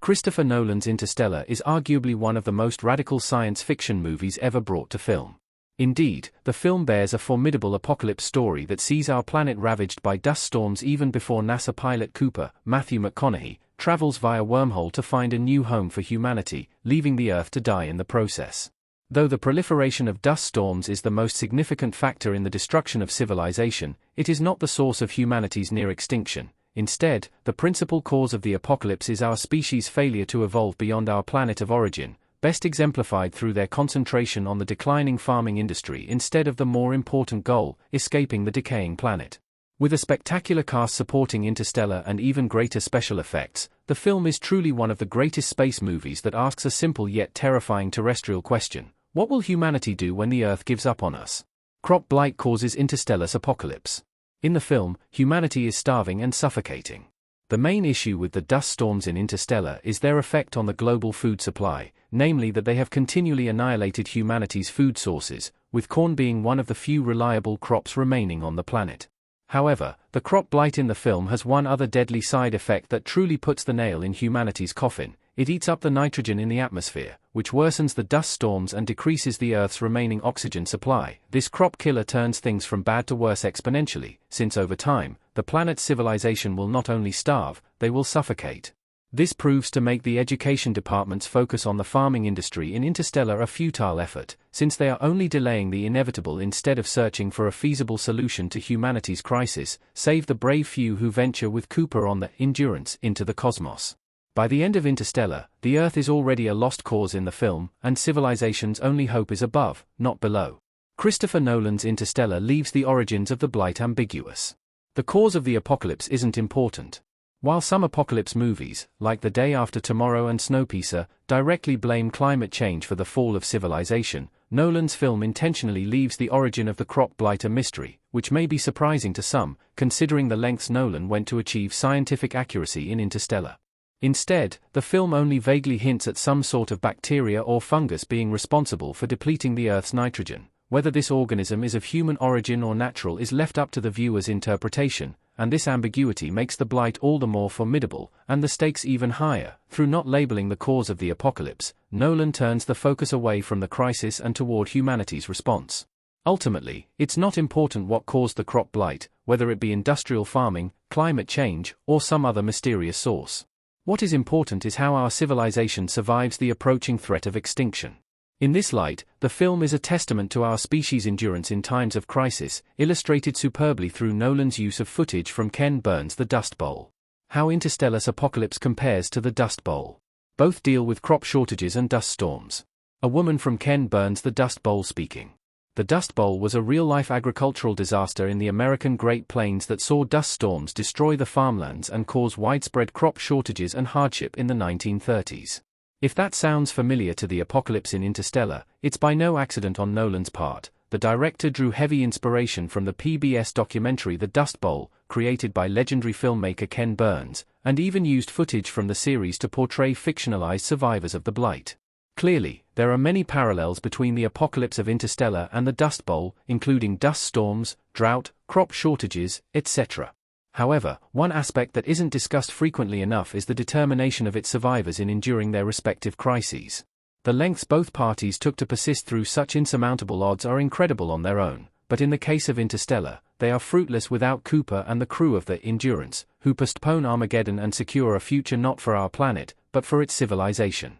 Christopher Nolan's Interstellar is arguably one of the most radical science fiction movies ever brought to film. Indeed, the film bears a formidable apocalypse story that sees our planet ravaged by dust storms even before NASA pilot Cooper, Matthew McConaughey, travels via wormhole to find a new home for humanity, leaving the Earth to die in the process. Though the proliferation of dust storms is the most significant factor in the destruction of civilization, it is not the source of humanity's near extinction. Instead, the principal cause of the apocalypse is our species' failure to evolve beyond our planet of origin, best exemplified through their concentration on the declining farming industry instead of the more important goal, escaping the decaying planet. With a spectacular cast supporting Interstellar and even greater special effects, the film is truly one of the greatest space movies that asks a simple yet terrifying terrestrial question: what will humanity do when the Earth gives up on us? Crop blight causes Interstellar's apocalypse. In the film, humanity is starving and suffocating. The main issue with the dust storms in Interstellar is their effect on the global food supply, namely that they have continually annihilated humanity's food sources, with corn being one of the few reliable crops remaining on the planet. However, the crop blight in the film has one other deadly side effect that truly puts the nail in humanity's coffin: it eats up the nitrogen in the atmosphere, which worsens the dust storms and decreases the Earth's remaining oxygen supply. This crop killer turns things from bad to worse exponentially, since over time, the planet's civilization will not only starve, they will suffocate. This proves to make the education department's focus on the farming industry in Interstellar a futile effort, since they are only delaying the inevitable instead of searching for a feasible solution to humanity's crisis, save the brave few who venture with Cooper on the Endurance into the cosmos. By the end of Interstellar, the Earth is already a lost cause in the film, and civilization's only hope is above, not below. Christopher Nolan's Interstellar leaves the origins of the blight ambiguous. The cause of the apocalypse isn't important. While some apocalypse movies, like The Day After Tomorrow and Snowpiercer, directly blame climate change for the fall of civilization, Nolan's film intentionally leaves the origin of the crop blight a mystery, which may be surprising to some, considering the lengths Nolan went to achieve scientific accuracy in Interstellar. Instead, the film only vaguely hints at some sort of bacteria or fungus being responsible for depleting the Earth's nitrogen. Whether this organism is of human origin or natural is left up to the viewer's interpretation, and this ambiguity makes the blight all the more formidable, and the stakes even higher. Through not labeling the cause of the apocalypse, Nolan turns the focus away from the crisis and toward humanity's response. Ultimately, it's not important what caused the crop blight, whether it be industrial farming, climate change, or some other mysterious source. What is important is how our civilization survives the approaching threat of extinction. In this light, the film is a testament to our species' endurance in times of crisis, illustrated superbly through Nolan's use of footage from Ken Burns' The Dust Bowl. How Interstellar's apocalypse compares to The Dust Bowl. Both deal with crop shortages and dust storms. A woman from Ken Burns' The Dust Bowl speaking. The Dust Bowl was a real-life agricultural disaster in the American Great Plains that saw dust storms destroy the farmlands and cause widespread crop shortages and hardship in the 1930s. If that sounds familiar to the apocalypse in Interstellar, it's by no accident on Nolan's part. The director drew heavy inspiration from the PBS documentary The Dust Bowl, created by legendary filmmaker Ken Burns, and even used footage from the series to portray fictionalized survivors of the blight. Clearly, there are many parallels between the apocalypse of Interstellar and the Dust Bowl, including dust storms, drought, crop shortages, etc. However, one aspect that isn't discussed frequently enough is the determination of its survivors in enduring their respective crises. The lengths both parties took to persist through such insurmountable odds are incredible on their own, but in the case of Interstellar, they are fruitless without Cooper and the crew of the Endurance, who postpone Armageddon and secure a future not for our planet, but for its civilization.